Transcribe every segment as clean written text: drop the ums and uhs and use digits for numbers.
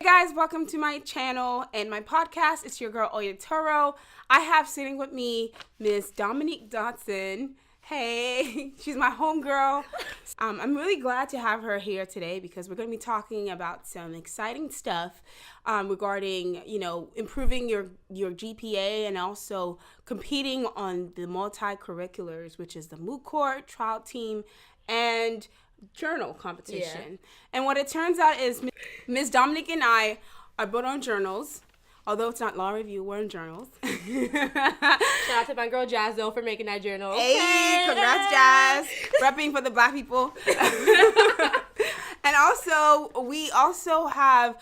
Hey guys, welcome to my channel and my podcast. It's your girl Oyetoro. I have sitting with me Miss Dom Dotson. Hey, she's my homegirl. I'm really glad to have her here today because we're going to be talking about some exciting stuff regarding, improving your GPA and also competing on the multi-curriculars, which is the moot court, trial team, and journal competition. Yeah. And what it turns out is Ms. Dominique and I are both on journals. Although it's not law review, we're in journals. Shout out to my girl Jazz though for making that journal. Hey, congrats Jazz. Repping for the black people. And also, we have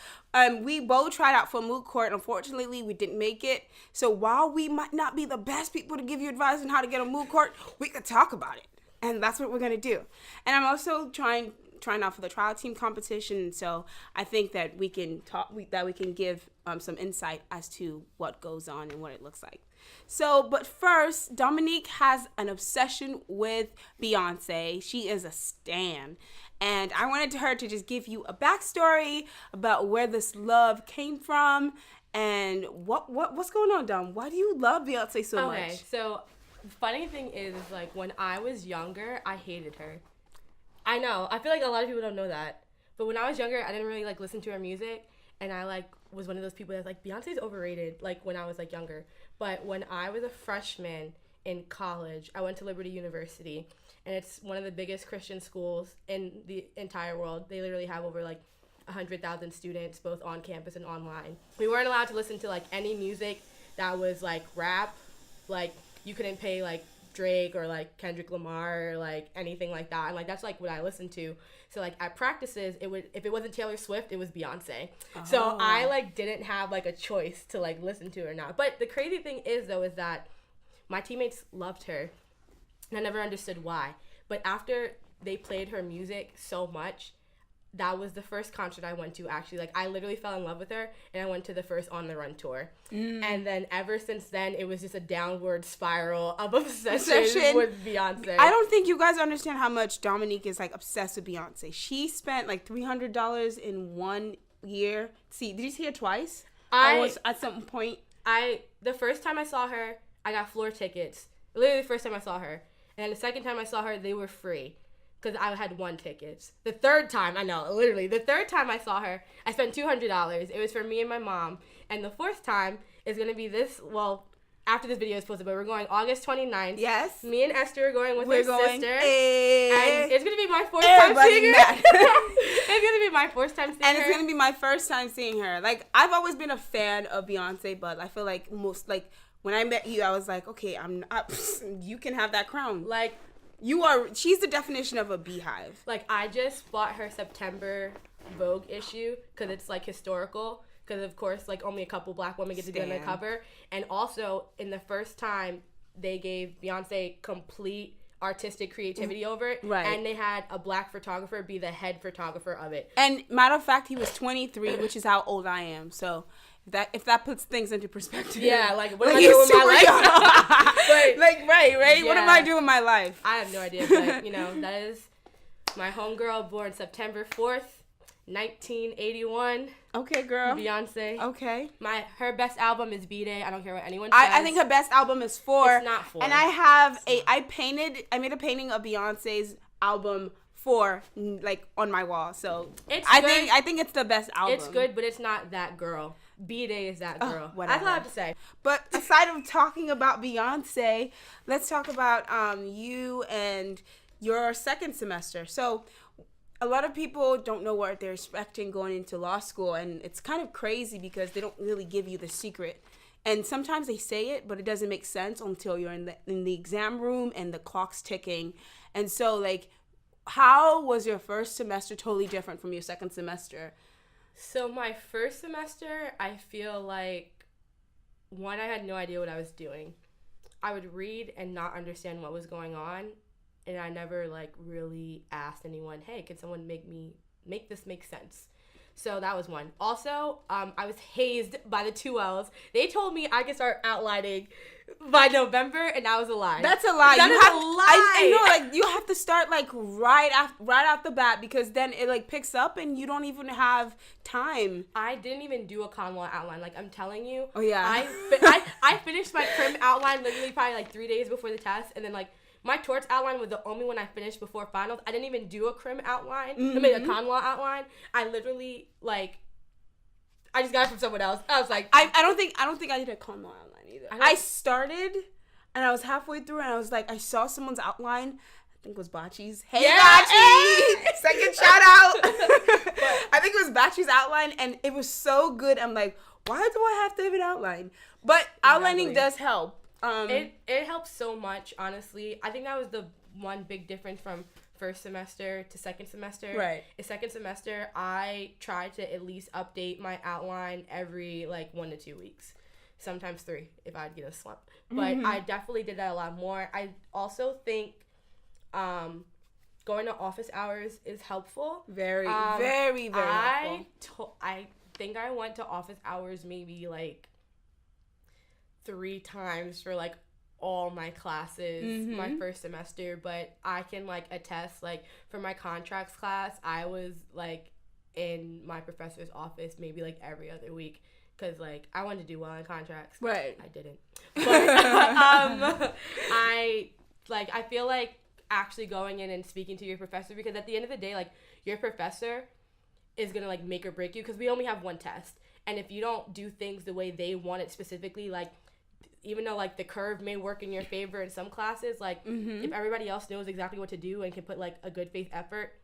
we both tried out for moot court. Unfortunately, we didn't make it. So while we might not be the best people to give you advice on how to get a moot court, we could talk about it. And that's what we're going to do. And I'm also trying out for the trial team competition. So I think that we can give some insight as to what goes on and what it looks like. So, but first, Dominique has an obsession with Beyonce. She is a stan. And I wanted her to just give you a backstory about where this love came from and what's going on, Dom. Why do you love Beyonce so much? Okay, so the funny thing is, like, when I was younger, I hated her. I know. I feel like a lot of people don't know that. But when I was younger, I didn't really, listen to her music. And I, was one of those people that's like, Beyonce's overrated, when I was, younger. But when I was a freshman in college, I went to Liberty University. And it's one of the biggest Christian schools in the entire world. They literally have over, 100,000 students, both on campus and online. We weren't allowed to listen to, any music that was, rap, you couldn't pay Drake or Kendrick Lamar or anything like that, and that's what I listened to. So at practices, if it wasn't Taylor Swift, it was Beyonce. Oh. So I didn't have a choice to listen to her or not. But the crazy thing is that my teammates loved her, and I never understood why. But after they played her music so much, that was the first concert I went to, actually. I literally fell in love with her, and I went to the first On the Run tour. And then ever since then, it was just a downward spiral of obsession with Beyonce. I don't think you guys understand how much Dominique is, obsessed with Beyonce. She spent, $300 in 1 year. See, did you see her twice? I was at some point. The first time I saw her, I got floor tickets. Literally the first time I saw her. And the second time I saw her, they were free. Because I had 1 ticket. The third time I saw her, I spent $200. It was for me and my mom. And the fourth time is going to be after this video is posted, but we're going August 29th. Yes. Me and Esther are going with her sister. Hey. And it's going to be my fourth time seeing her. It's going to be my first time seeing her. And it's going to be my first time seeing her. I've always been a fan of Beyonce, but I feel like when I met you, I was like, okay, you can have that crown. She's the definition of a beehive. I just bought her September Vogue issue because it's, historical. Because, of course, only a couple black women get to be on the cover. And also, in the first time, they gave Beyonce complete artistic creativity over it. Right. And they had a black photographer be the head photographer of it. And, matter of fact, he was 23, which is how old I am. So if that puts things into perspective. Yeah, what am I doing with my life? Right? Yeah. What am I doing with my life? I have no idea, but, that is my homegirl born September 4th, 1981. Okay, girl. Beyonce. Okay. Her best album is B-Day. I don't care what anyone says. I think her best album is 4. It's not 4. And I made a painting of Beyonce's album 4, on my wall. So I think it's the best album. It's good, but it's not that girl. B-Day is that girl. That's all I have to say. But aside of talking about Beyonce, let's talk about you and your second semester. So a lot of people don't know what they're expecting going into law school, and it's kind of crazy because they don't really give you the secret. And sometimes they say it, but it doesn't make sense until you're in the exam room and the clock's ticking. And so, how was your first semester totally different from your second semester? So my first semester, I feel like, one, I had no idea what I was doing. I would read and not understand what was going on, and I never really asked anyone, hey, can someone make this make sense? So that was one. Also, I was hazed by the 2Ls. They told me I could start outlining by November, and that was a lie. That's a lie. That is a lie. I know, like, you have to start, like, right off the bat, because then it, like, picks up and you don't even have time. I didn't even do a con law outline. Like, I'm telling you. Oh, yeah. I finished my crim outline literally probably, like, 3 days before the test, and then, like, my torts outline was the only one I finished before finals. I didn't even do a crim outline. I mean, a con law outline. I literally, like, I just got it from someone else. I was like, I don't think I did a con law outline either. I started, and I was halfway through, and I was like, I saw someone's outline. I think it was Bachi's. Hey, Bachi! Second shout out. I think it was Bachi's outline, and it was so good. I'm like, why do I have to have an outline? But outlining does help. It helps so much, honestly. I think that was the one big difference from first semester to second semester. Right. In second semester, I tried to at least update my outline every, like, 1 to 2 weeks. Sometimes 3 if I'd get a slump. But I definitely did that a lot more. I also think going to office hours is helpful. Very, very, very helpful. I think I went to office hours maybe, like, 3 times for, like, all my classes my first semester, but I can, like, attest, like, for my contracts class, I was, like, in my professor's office maybe, like, every other week, because, like, I wanted to do well in contracts. Right. I didn't. But I feel like actually going in and speaking to your professor, because at the end of the day, like, your professor is gonna, like, make or break you, because we only have one test, and if you don't do things the way they want it specifically, like, even though, like, the curve may work in your favor in some classes, like, if everybody else knows exactly what to do and can put, like, a good faith effort,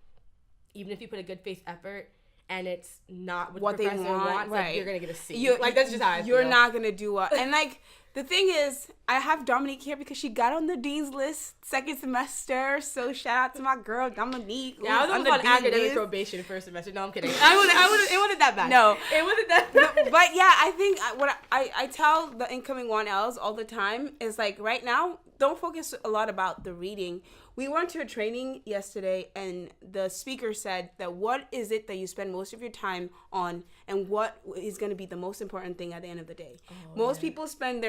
even if you put a good faith effort and it's not what the professor wants, right. like, you're gonna get a C. Like, that's just how I feel. You're not gonna do well. And, like, the thing is, I have Dominique here because she got on the dean's list second semester. So shout out to my girl Dominique. Yeah, I was on academic probation first semester. No, I'm kidding. It wasn't that bad. No, it wasn't that bad. But yeah, I think what I tell the incoming 1Ls all the time is, like, right now, don't focus a lot about the reading. We went to a training yesterday, and the speaker said that what is it that you spend most of your time on, and what is going to be the most important thing at the end of the day. Most people spend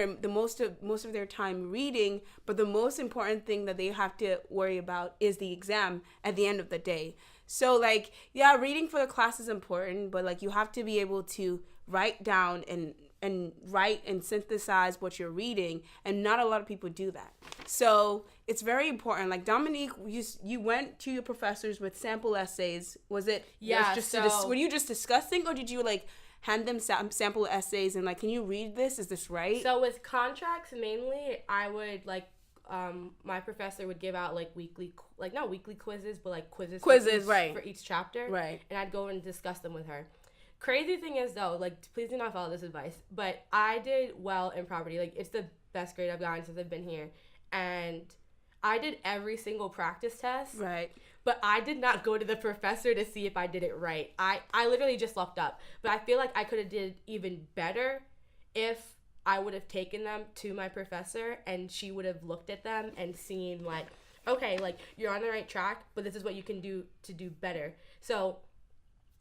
most of their time reading, but the most important thing that they have to worry about is the exam at the end of the day. So, like, yeah, reading for the class is important, but, like, you have to be able to write down and write and synthesize what you're reading, and not a lot of people do that. So it's very important. Like, Dominique, you went to your professors with sample essays. Was it? Yeah. Were you just discussing, or did you, like, hand them sample essays and, like, can you read this? Is this right? So with contracts mainly, I would, like, my professor would give out, like, weekly, like, not weekly quizzes, but, like, quizzes for each chapter. Right. And I'd go and discuss them with her. Crazy thing is, though, like, please do not follow this advice, but I did well in property. Like, it's the best grade I've gotten since I've been here. And I did every single practice test. Right. But I did not go to the professor to see if I did it right. I literally just lucked up. But I feel like I could have did even better if I would have taken them to my professor and she would have looked at them and seen, like, okay, like, you're on the right track, but this is what you can do to do better. So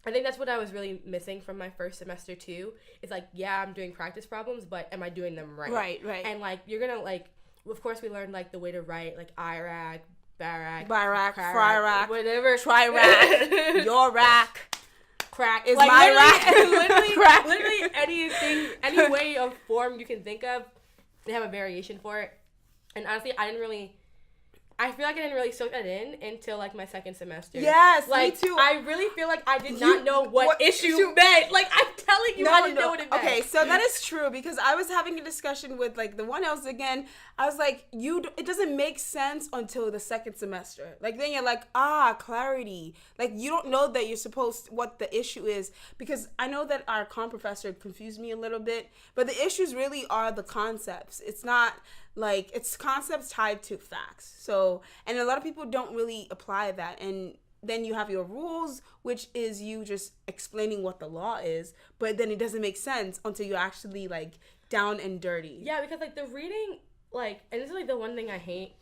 I think that's what I was really missing from my first semester too. It's like, yeah, I'm doing practice problems, but am I doing them right? Right. And, like, you're gonna, like, of course we learned, like, the way to write, like, IRAC, BARAC, FRIRAC, whatever, TRIRAC, your rack, crack is like, my rack. literally anything, any way of form you can think of, they have a variation for it. And honestly, I feel like I didn't really soak that in until, like, my second semester. Yes, like, me too. I really feel like I did not know what issue meant. Like, I'm telling you, I didn't know what it meant. Okay, so that is true, because I was having a discussion with, like, the 1Ls again. I was like, it doesn't make sense until the second semester. Like, then you're like, clarity. Like, you don't know that what the issue is, because I know that our comm professor confused me a little bit, but the issues really are the concepts. It's not, like, it's concepts tied to facts. So, and a lot of people don't really apply that. And then you have your rules, which is you just explaining what the law is, but then it doesn't make sense until you actually, like, down and dirty. Yeah, because, like, the reading, like, and this is, like, the one thing I hate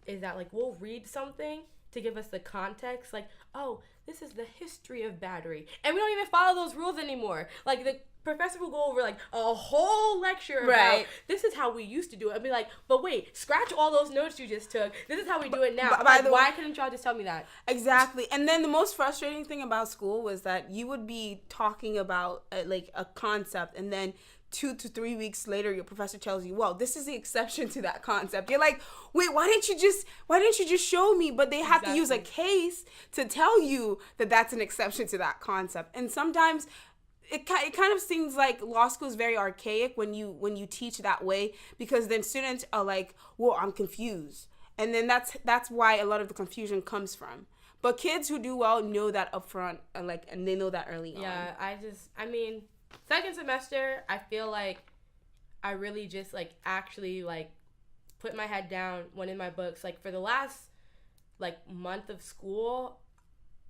is that, like, we'll read something to give us the context. Like, oh, this is the history of battery. And we don't even follow those rules anymore. Like, the professor will go over, like, a whole lecture about this is how we used to do it. I'd be like, but wait, scratch all those notes you just took. This is how we do it now. Why couldn't y'all just tell me that? Exactly. And then the most frustrating thing about school was that you would be talking about, like, a concept, and then 2 to 3 weeks later, your professor tells you, well, this is the exception to that concept. You're like, wait, why didn't you just show me? But they have to use a case to tell you that that's an exception to that concept. And sometimes it kind of seems like law school is very archaic when you teach that way, because then students are like, well, I'm confused. And then that's why a lot of the confusion comes from. But kids who do well know that up front, and they know that early on. Yeah, I mean, second semester, I feel like I really just, like, actually, like, put my head down, went in my books. Like, for the last, like, month of school,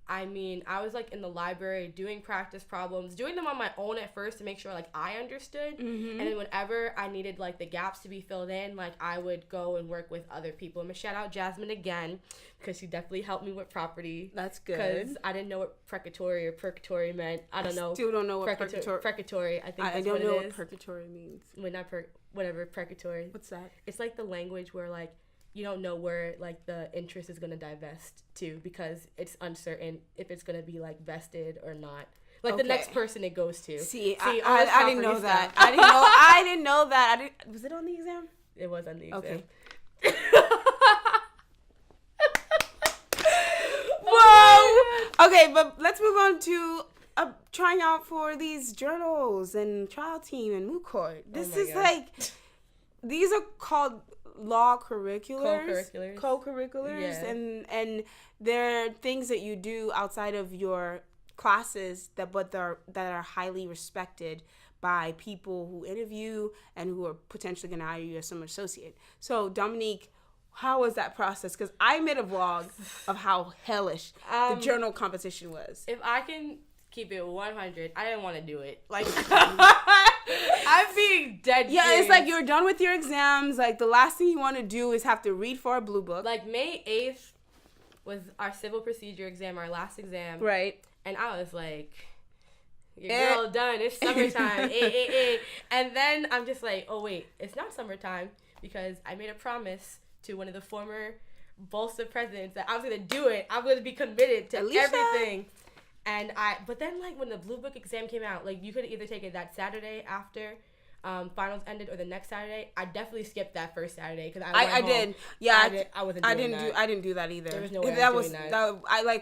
I mean, I was, like, in the library doing practice problems, doing them on my own at first to make sure, like, I understood. Mm-hmm. And then whenever I needed, like, the gaps to be filled in, like, I would go and work with other people. I'm going to shout out Jasmine again, because she definitely helped me with property. That's good. Because I didn't know what precatory or purgatory meant. I still don't know what precatory. I think that's I don't what know it what is. purgatory means. Well, not whatever, precatory. What's that? It's like the language where, like, you don't know where, like, the interest is going to divest to, because it's uncertain if it's going to be, like, vested or not. Like, the next person it goes to. I didn't know that. I didn't know that. Was it on the exam? It was on the exam. Okay. Whoa! Okay, but let's move on to trying out for these journals and trial team and moot court. These are called law curriculars. Co-curriculars. Yeah. And they're things that you do outside of your classes that are highly respected by people who interview and who are potentially going to hire you as summer associate. So, Dominique, how was that process? Because I made a vlog of how hellish the journal competition was. If I can keep it 100, I didn't want to do it. Like, I'm being dead serious. Yeah, it's like you're done with your exams. Like, the last thing you want to do is have to read for a blue book. Like, May 8th was our civil procedure exam, our last exam. Right. And I was like, your girl done. It's summertime. And then I'm just like, oh, wait, it's not summertime, because I made a promise to one of the former Bolsa presidents that I was going to do it. I'm going to be committed to everything. And but then, like, when the blue book exam came out, like, you could either take it that Saturday after finals ended or the next Saturday. I definitely skipped that first Saturday because I did. Yeah, I wasn't doing that. I didn't do that either. There was no way I was doing that. I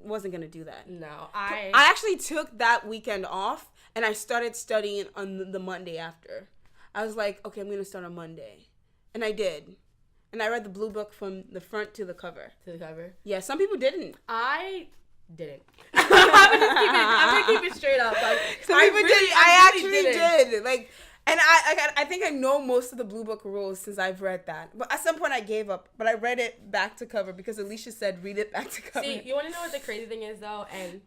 wasn't gonna do that. No, I actually took that weekend off and I started studying on the Monday after. I was like, okay, I'm gonna start on Monday, and I did. And I read the blue book from the front to the cover. Yeah, some people didn't. I didn't. I'm gonna keep it straight up. Like, some people did. I actually did. Like, and I think I know most of the blue book rules since I've read that. But at some point I gave up. But I read it back to cover because Alicia said read it back to cover. See, you want to know what the crazy thing is though, and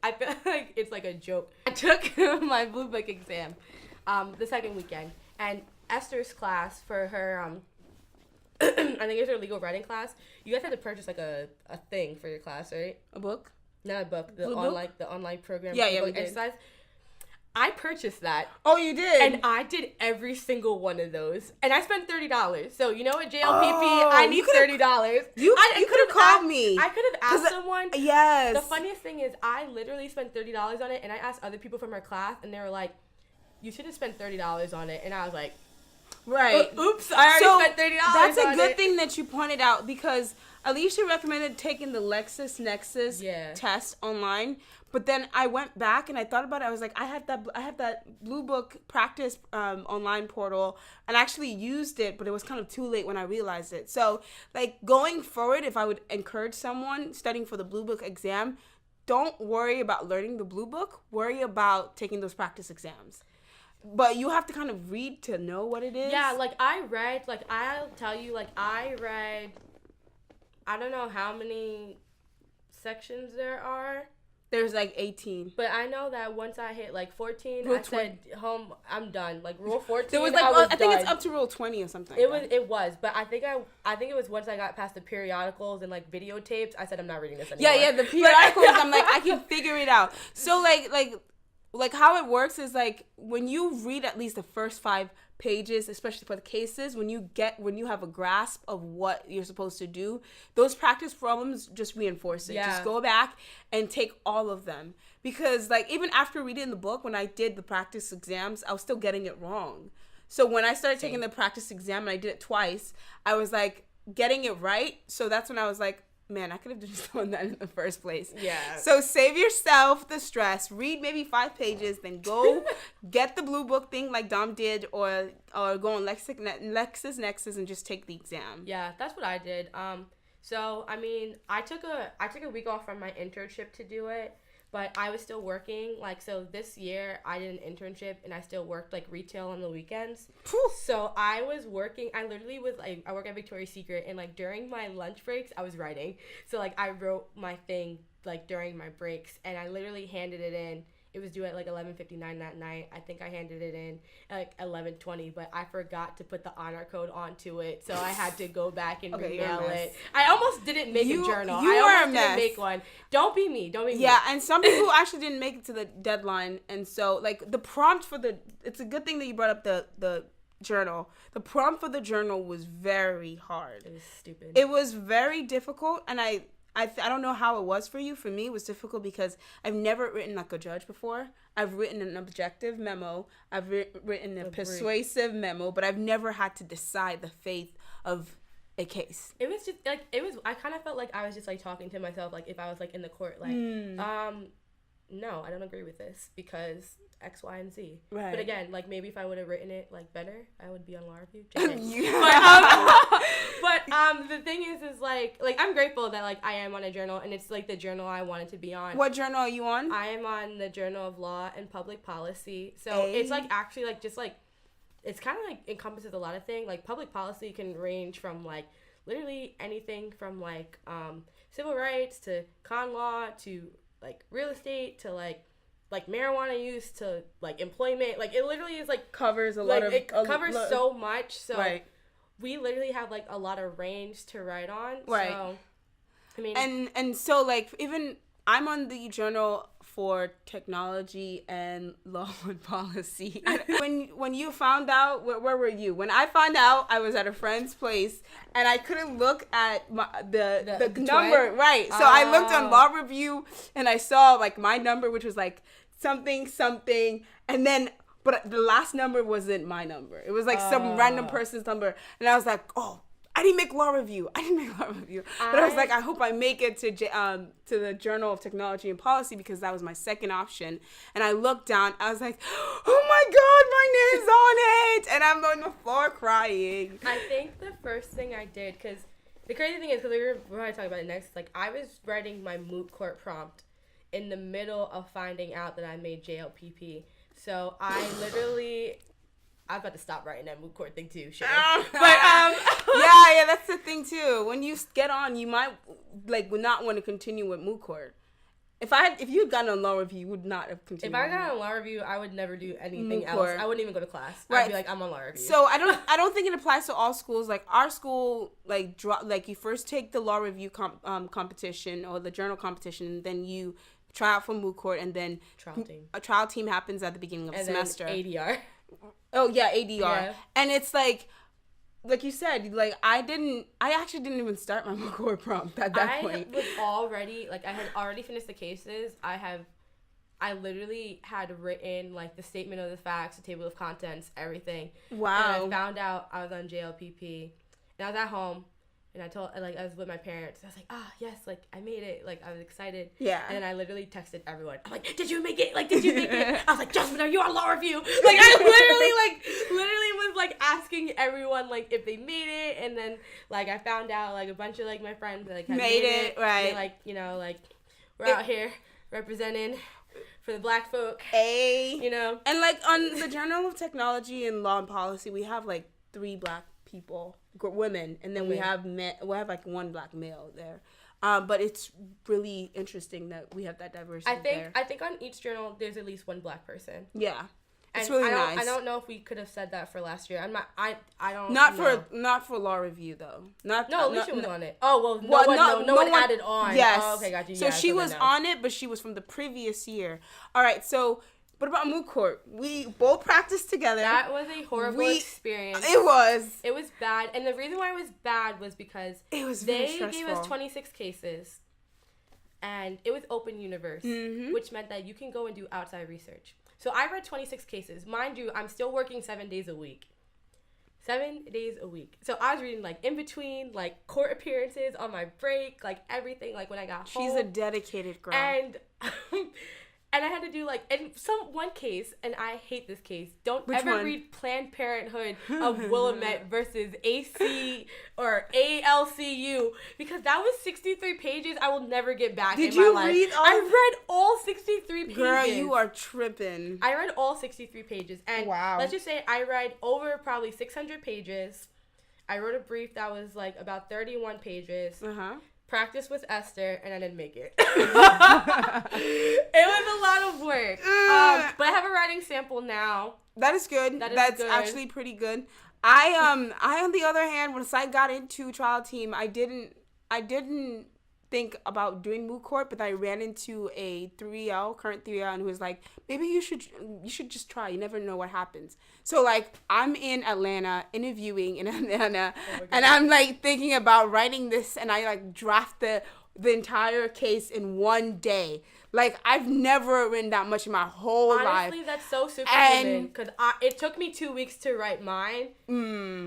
I feel like it's like a joke. I took my blue book exam, the second weekend, and Esther's class for her I think it's her legal writing class. You guys had to purchase like a thing for your class, right? A book? Not a book. The online program. Yeah, we did. Exercise. I purchased that. Oh, you did? And I did every single one of those. And I spent $30. So you know what, JLPP? I need $30. You could have called me. I could have asked someone. Yes. The funniest thing is I literally spent $30 on it, and I asked other people from our class, and they were like, you should have spent $30 on it. And I was like, right. Oops, I already spent $30 That's a good thing that you pointed out, because Alicia recommended taking the LexisNexis test online, but then I went back and I thought about it. I was like, I have that Blue Book practice online portal, and I actually used it, but it was kind of too late when I realized it. So, like, going forward, if I would encourage someone studying for the Blue Book exam, don't worry about learning the Blue Book. Worry about taking those practice exams. But you have to kind of read to know what it is. Yeah, I'll tell you, I read, I don't know how many sections there are. There's like 18. But I know that once I hit like 14, Rule I said, "Home, I'm done." Like rule 14. There was like I think it's up to rule 20 or something. It was, but I think it was once I got past the periodicals and like videotapes. I said, "I'm not reading this anymore." Yeah, the periodicals. I'm like, I can figure it out. So like how it works is like when you read at least the first 5 pages, especially for the cases, when you have a grasp of what you're supposed to do, those practice problems just reinforce it. Just go back and take all of them, because like even after reading the book, when I did the practice exams, I was still getting it wrong. So when I started taking the practice exam and I did it twice, I was like getting it right. So that's when I was like, man, I could have just done that in the first place. Yeah. So save yourself the stress. Read maybe 5 pages, then go get the blue book thing like Dom did, or go on LexisNexis and just take the exam. Yeah, that's what I did. So I mean, I took a week off from my internship to do it, but I was still working. Like, so this year I did an internship and I still worked like retail on the weekends. So I was working. I literally was like, I work at Victoria's Secret, and like during my lunch breaks I was writing. So like I wrote my thing like during my breaks, and I literally handed it in. It was due at like 11:59 that night. I think I handed it in at like 11:20, but I forgot to put the honor code onto it, so I had to go back and remail it. I almost didn't make a journal. I almost didn't make one. Don't be me. Yeah, and some people actually didn't make it to the deadline, and so like the prompt for it's a good thing that you brought up the journal. The prompt for the journal was very hard. It was stupid. It was very difficult, and I don't know how it was for you. For me, it was difficult because I've never written like a judge before. I've written an objective memo. I've written a persuasive memo, but I've never had to decide the fate of a case. It was just like, I kind of felt like I was just like talking to myself, like if I was like in the court, like, no, I don't agree with this because X, Y, and Z. Right. But again, like maybe if I would have written it like better, I would be on law review. But the thing is like I'm grateful that like I am on a journal, and it's like the journal I wanted to be on. What journal are you on? I am on the Journal of Law and Public Policy. So it's like actually like just like it's kind of like encompasses a lot of things. Like public policy can range from like literally anything from like civil rights to con law to like real estate to like marijuana use to like employment. Like it literally is like covers a lot of it covers so much. So we literally have like a lot of range to write on. Right. So I mean, and so like even I'm on the Journal for Technology and Law and Policy. When you found out, where were you? When I found out, I was at a friend's place and I couldn't look at the number. Right. So I looked on Law Review and I saw like my number, which was like something, and then but the last number wasn't my number. It was like some random person's number, and I was like, oh, I didn't make law review. But I was like, I hope I make it to the Journal of Technology and Policy, because that was my second option. And I looked down. I was like, oh my God, my name's on it. And I'm on the floor crying. I think the first thing I did, because the crazy thing is, because we're going to talk about it next, like I was writing my moot court prompt in the middle of finding out that I made JLPP. So I literally... I was about to stop writing that moot court thing too, sure. But yeah, that's the thing too. When you get on, you might would not want to continue with moot court. If you had gotten on law review, you would not have continued. If I got on law review, I would never do anything else. I wouldn't even go to class. Right. I'd be like, I'm on law review. So I don't think it applies to all schools. Like our school, like you first take the law review competition or the journal competition, and then you try out for moot court, and then a trial team happens at the beginning of the semester. Then ADR. Oh yeah, ADR. Yeah. And it's like you said, like I actually didn't even start my moot court prompt at that point. I was already, like I had already finished the cases. I literally had written like the statement of the facts, the table of contents, everything. Wow. And I found out I was on JLPP, and I was at home. And I was with my parents. I was like, yes, like, I made it. Like, I was excited. Yeah. And then I literally texted everyone. I'm like, did you make it? Like, did you make it? I was like, Jasmine, are you on law review? Like, I literally was, like, asking everyone, like, if they made it. And then, like, I found out, like, a bunch of, like, my friends, like, had made it. Right. And, like, you know, like, we're out here representing for the black folk. You know? And, like, on the Journal of Technology and Law and Policy, we have, like, 3 black people, women, and then we have like 1 black male there. But it's really interesting that we have that diversity there. I think on each journal there's at least one Black person. Yeah. It's And really nice. I don't know if we could have said that for last year. I don't Not know. not for law review though. Alicia was on it. Oh well, no one added on. Yes. Oh, okay, got you. So yeah, she was no. on it, but she was from the previous year. All right. So what about moot court? We both practiced together. That was a horrible experience. It was. It was bad, and the reason why it was bad was because they gave us 26 cases, and it was open universe, which meant that you can go and do outside research. So I read 26 cases. Mind you, I'm still working 7 days a week. 7 days a week. So I was reading, like, in between, like, court appearances, on my break, like, everything, like, when I got home. She's a dedicated girl. And I had to do, like, in one case, and I hate this case. Don't Which ever one? read Planned Parenthood of Willamette versus AC or ALCU, because that was 63 pages I will never get back in my life. I read all 63 pages. Girl, you are tripping. I read all 63 pages. And wow. Let's just say I read over probably 600 pages. I wrote a brief that was, like, about 31 pages. Practice with Esther, and I didn't make it. It was a lot of work. But I have a writing sample now. That is good. That's good. Actually pretty good. I on the other hand, once I got into trial team, I didn't think about doing moot court, but I ran into a current 3L, and who was like, maybe you should just try. You never know what happens. So, like, I'm in Atlanta, interviewing in Atlanta, and I'm, like, thinking about writing this, and I, like, draft the entire case in one day. Like, I've never written that much in my whole life. Honestly, that's so superhuman, because it took me 2 weeks to write mine,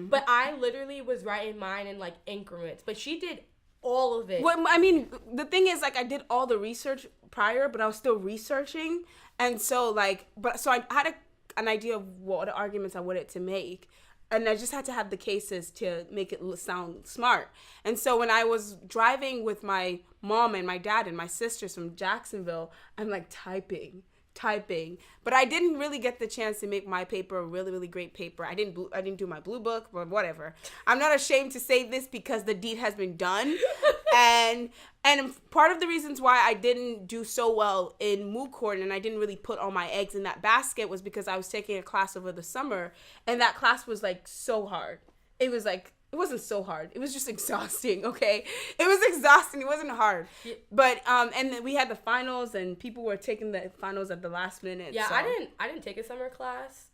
but I literally was writing mine in, like, increments. But she did all of it. Well, I mean, the thing is, like, I did all the research prior, but I was still researching, and so, like, so I had an idea of what arguments I wanted to make, and I just had to have the cases to make it sound smart. And so when I was driving with my mom and my dad and my sisters from Jacksonville, I'm, like, typing, but I didn't really get the chance to make my paper a really, really great paper. I didn't do my blue book, but whatever. I'm not ashamed to say this because the deed has been done, and part of the reasons why I didn't do so well in moot court and I didn't really put all my eggs in that basket was because I was taking a class over the summer, and that class was, like, so hard. It was like, it wasn't so hard. It was just exhausting, okay? It was exhausting. It wasn't hard. Yeah. But, and then we had the finals, and people were taking the finals at the last minute. Yeah, so. I didn't take a summer class.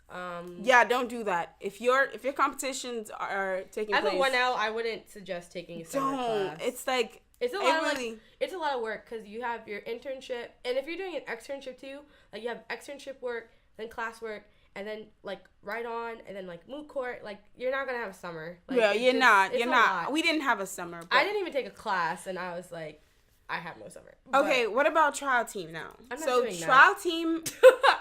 Yeah, don't do that. If your competitions are taking place. As a 1L, I wouldn't suggest taking a summer class. It's like, it's a lot of work, because you have your internship, and if you're doing an externship too, like, you have externship work, then classwork, and then, like, right on, and then, like, moot court. Like, you're not gonna have a summer. Like, yeah, you're not. We didn't have a summer. But I didn't even take a class, and I was like, I have no summer. Okay, what about trial team now? I'm not doing trial team,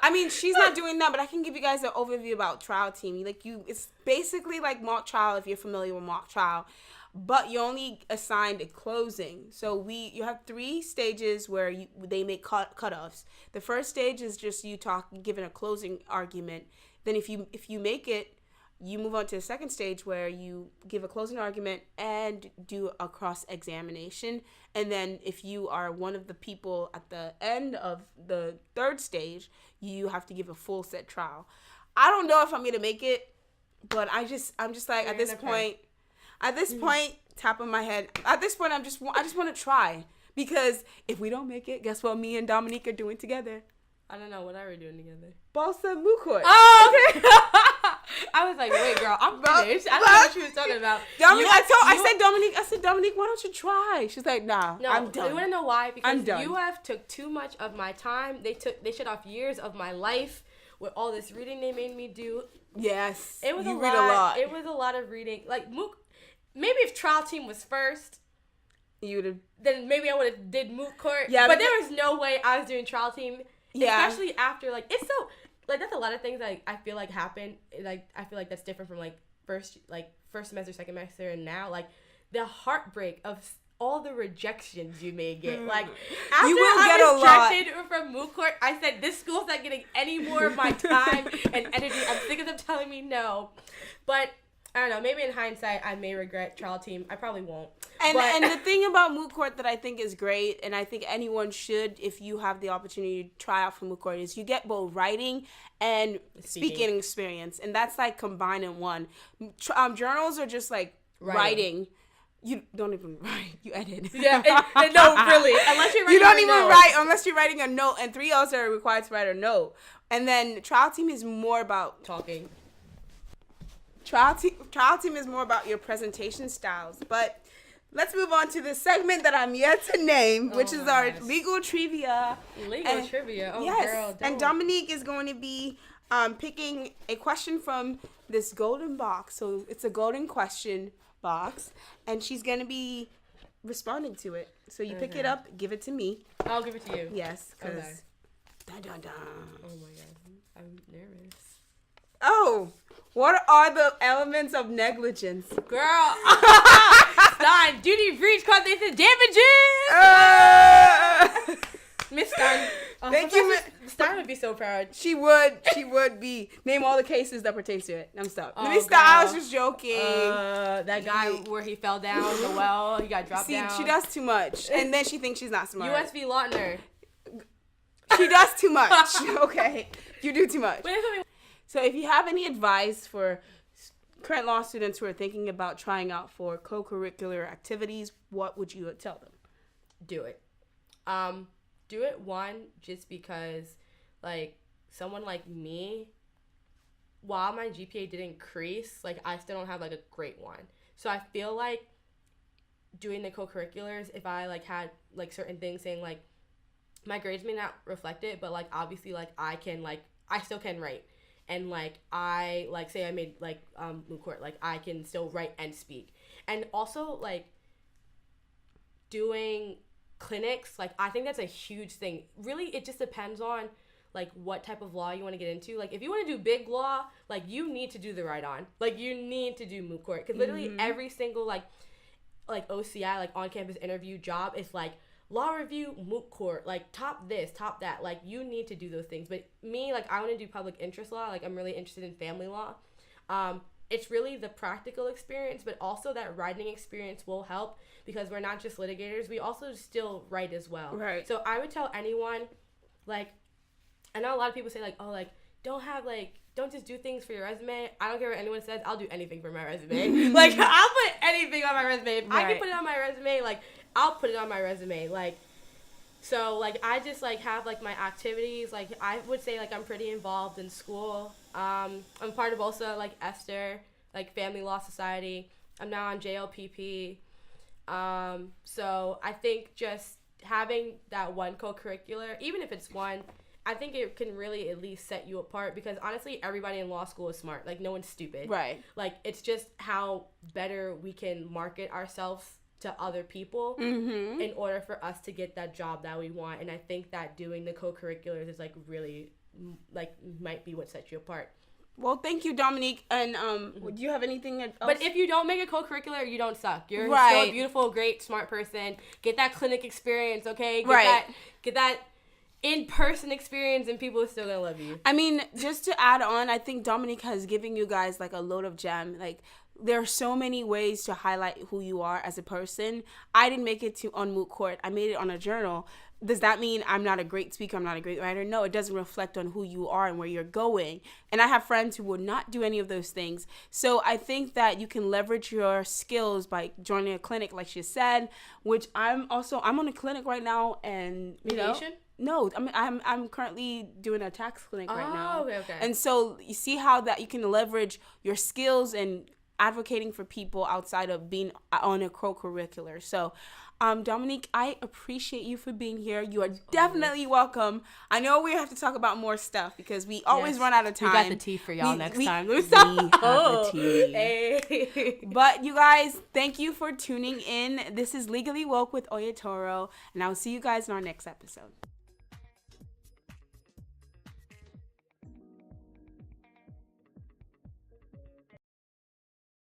I mean, she's not doing that, but I can give you guys an overview about trial team. Like, it's basically like mock trial, if you're familiar with mock trial, but you're only assigned a closing. So you have 3 stages where they make cutoffs. The first stage is just you giving a closing argument. Then if you make it, you move on to the second stage where you give a closing argument and do a cross-examination. And then if you are one of the people at the end of the third stage, you have to give a full set trial. I don't know if I'm going to make it, but I'm just like, at this point, top of my head, at this point, I just want to try. Because if we don't make it, guess what me and Dominique are doing together? I don't know. What are we doing together? Balsa moot court. Oh, okay. I was like, wait, girl, I'm finished. I don't know what she was talking about. I said, Dominique, why don't you try? She's like, nah, I'm done. You want to know why? Because I'm done. UF took too much of my time. They shut off years of my life with all this reading they made me do. Yes. It was a lot. It was a lot of reading. Like, maybe if trial team was first, then maybe I would have did moot court. Yeah, but there was no way I was doing trial team. Yeah. Especially after, like, it's so, like, that's a lot of things that I feel like happen. Like, I feel like that's different from, like, first semester, second semester, and now, like, the heartbreak of all the rejections you may get. Like, after I was rejected from moot court, I said, this school's not getting any more of my time and energy. I'm sick of them telling me no. But I don't know. Maybe in hindsight, I may regret trial team. I probably won't. And the thing about moot court that I think is great, and I think anyone should, if you have the opportunity to try out for moot court, is you get both writing and speaking experience, and that's like combined in one. Journals are just like writing. You don't even write. You edit. Yeah, no, really. Unless you're writing. You don't even write unless you're writing a note, and 3Ls are required to write a note. And then trial team is more about talking. Trial team is more about your presentation styles. But let's move on to the segment that I'm yet to name, which is our legal trivia. Trivia. Oh, yes. girl. And Dominique is going to be picking a question from this golden box. So it's a golden question box, and she's going to be responding to it. So you pick it up, give it to me. I'll give it to you. Yes, because... Dun, dun, dun. Oh, my God. I'm nervous. Oh, what are the elements of negligence? Girl. Stein, duty, breach, causation, damages. Miss Stein. Thank you, Stein would be so proud. She would be. Name all the cases that pertains to it. I'm stopped. Oh, Let me stop. I was just joking. That guy where he fell down the well, he got dropped down. She does too much, and then she thinks she's not smart. USV Lautner. She does too much. Okay, you do too much. So if you have any advice for current law students who are thinking about trying out for co-curricular activities, what would you tell them? Do it. Do it, one, just because, like, someone like me, while my GPA did increase, like, I still don't have, like, a great one. So I feel like doing the co-curriculars, if I, like, had, like, certain things saying, like, my grades may not reflect it, but, like, obviously, like, I can, like, I still can write. And, like, I, like, say I made, like, moot court, like, I can still write and speak. And also, like, doing clinics, like, I think that's a huge thing. Really, it just depends on, like, what type of law you want to get into. Like, if you want to do big law, like, you need to do the write-on. Like, you need to do moot court. Because literally every single, like OCI, like, on-campus interview job is, like, law review, moot court, like, top this, top that. Like, you need to do those things. But me, like, I want to do public interest law. Like, I'm really interested in family law. It's really the practical experience, but also that writing experience will help because we're not just litigators. We also still write as well. Right. So I would tell anyone, like, I know a lot of people say, like, oh, like, don't just do things for your resume. I don't care what anyone says. I'll do anything for my resume. Like, I'll put anything on my resume. If I can put it on my resume, like, I'll put it on my resume. Like, so, like, I just, like, have, like, my activities. Like, I would say, like, I'm pretty involved in school. I'm part of also, like, Esther, like, Family Law Society. I'm now on JLPP. So I think just having that one co-curricular, even if it's one, I think it can really at least set you apart because, honestly, everybody in law school is smart. Like, no one's stupid. Right. Like, it's just how better we can market ourselves to other people in order for us to get that job that we want. And I think that doing the co-curriculars is, like, really, like, might be what sets you apart. Well, thank you, Dominique. And do you have anything else? But if you don't make a co-curricular, you don't suck. You're still a beautiful, great, smart person. Get that clinic experience, okay? Get that in-person experience, and people are still gonna love you. I mean, just to add on, I think Dominique has given you guys, like, a load of gem. Like, there are so many ways to highlight who you are as a person. I didn't make it on moot court. I made it on a journal. Does that mean I'm not a great speaker? I'm not a great writer? No, it doesn't reflect on who you are and where you're going. And I have friends who would not do any of those things. So I think that you can leverage your skills by joining a clinic, like she said, which I'm on a clinic right now, and Mediation? No, I'm currently doing a tax clinic right now. Okay. And so you see how that you can leverage your skills and advocating for people outside of being on a co-curricular. So, Dominique, I appreciate you for being here. You are definitely welcome. I know we have to talk about more stuff because we always run out of time. We got the tea for y'all next time. We have the tea. Hey. But you guys, thank you for tuning in. This is Legally Woke with Oyetoro, and I'll see you guys in our next episode.